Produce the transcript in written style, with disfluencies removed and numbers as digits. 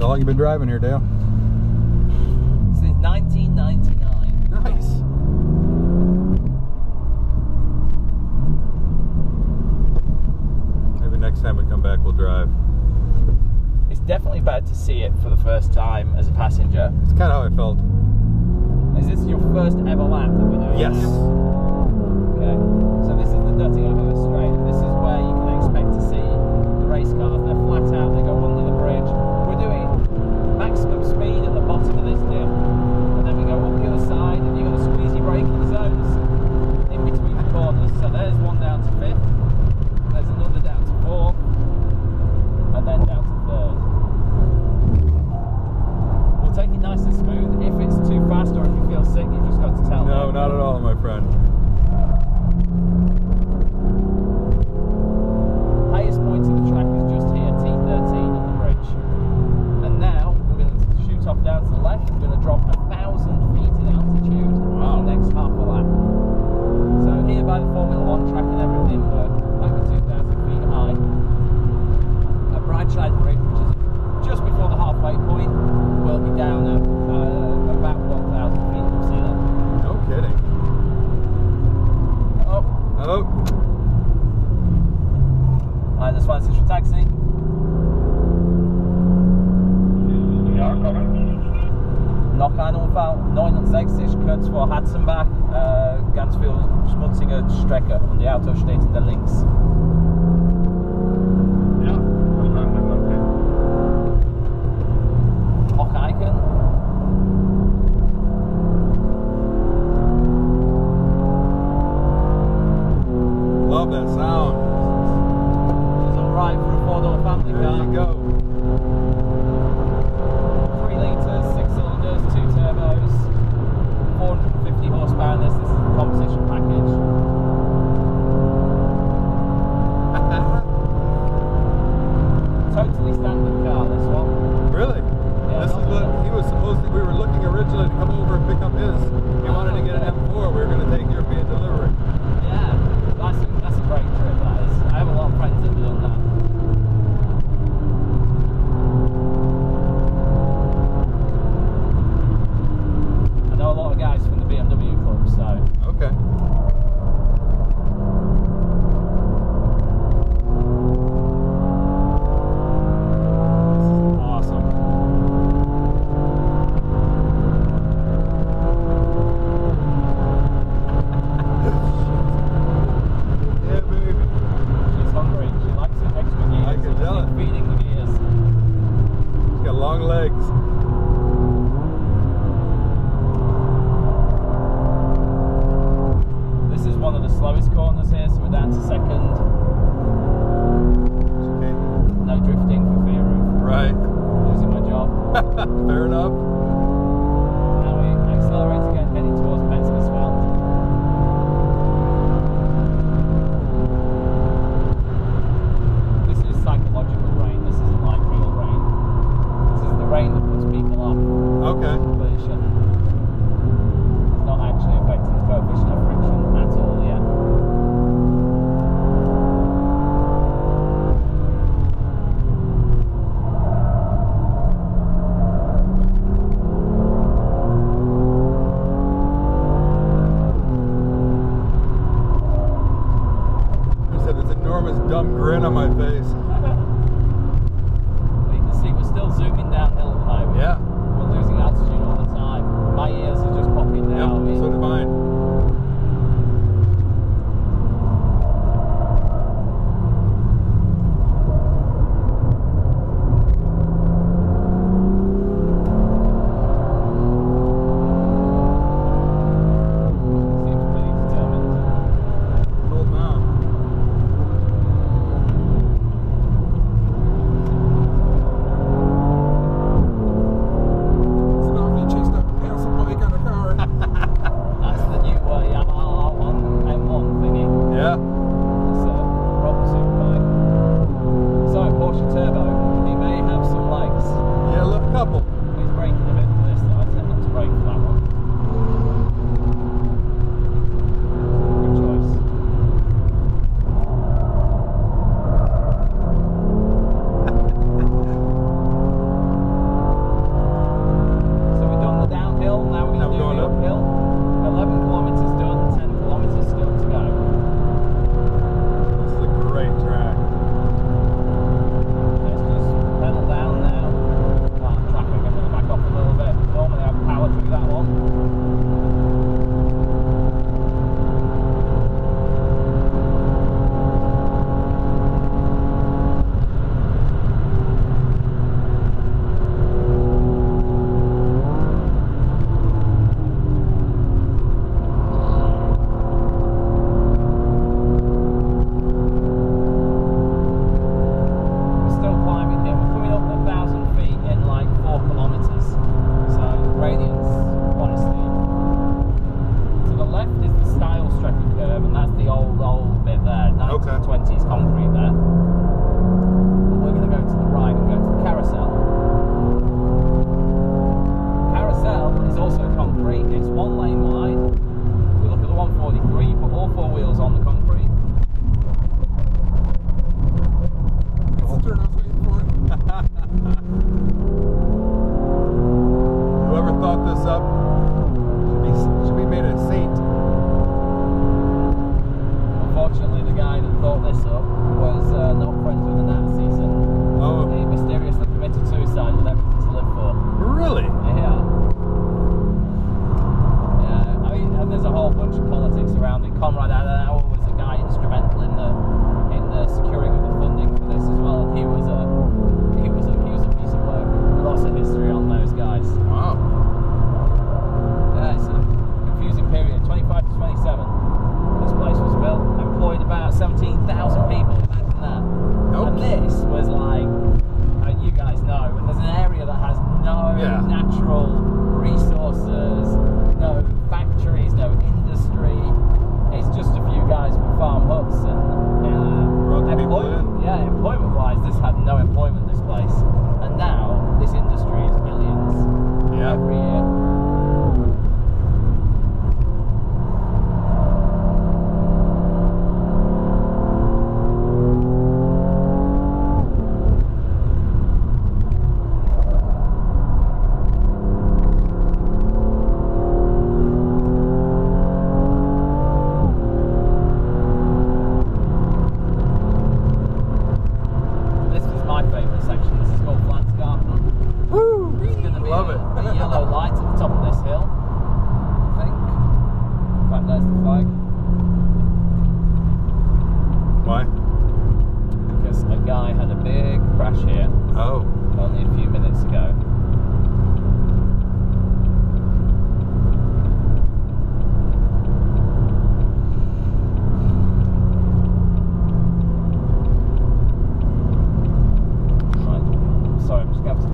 How long you been driving here, Dale? Since 1999. Nice. Maybe next time we come back, we'll drive. It's definitely better to see it for the first time as a passenger. It's kind of how I felt. Is this your first ever lap that we're doing? Yes. Okay. So this is the Nürburgring over straight. This is where you can expect to see the race cars. They're flat out. They go under the bridge. We're doing maximum speed at the bottom of this deal, and then we go up the other side, and you've got the squeezy braking zones in between the corners. So there's one down to 5th. There's another down to 4th, and then down to 3rd. We'll take it nice and smooth. If it's too fast or if you feel sick, you've just got to tell me. No, not at all, my friend. Highest point of the track is just here, T13 on the bridge. And now we're going to shoot off down to the left. We're going to drop 1,000 feet in altitude in the next half a lap. So here by the Formula 1 track and everything, we're over 2,000 feet high. A Bridgeside Bridge, which is just before the halfway point, will be down at about 1,000 feet from sea level. No kidding. Oh. Hi, das war ein Sicher Taxi. Ja, kommen. Noch ein Unfall, 69, kurz vor Hatzenbach, ganz viel schmutzige Strecke und die Auto steht in der links. Ja, verstanden, okay. Hocheiken. Love that sound. It's alright for a four-door family There car. you go. 3 litres, 6 cylinders, 2 turbos, 450 horsepower. This is the composition package. Totally standard car, this one. Really? Yeah, This is what he was supposed to. We were looking originally to come over and pick up his. He wanted to get an M4. We were going to take here via delivery. Yeah, that's a great trip, that is. I have a lot of friends that have done that. I know a lot of guys from the BMW club, so. Okay. This is awesome. Yeah, baby. She's hungry. She likes it extra gears. I can tell it. Feeding the gears. She's got long legs. This is one of the slowest corners here, so we're down to 2nd. Okay. No drifting for fear of Right. losing my job. Fair enough. Now we accelerate again, heading towards Metzgersfeld. This is psychological rain. This isn't like real rain. This is the rain that puts people off. Okay. But it shouldn't. It's not actually affecting the coefficient of friction at all yet. There's this enormous dumb grin on my face. But you can see we're still zooming downhill at the moment. Yeah. We're losing altitude all the time. yellow light at the top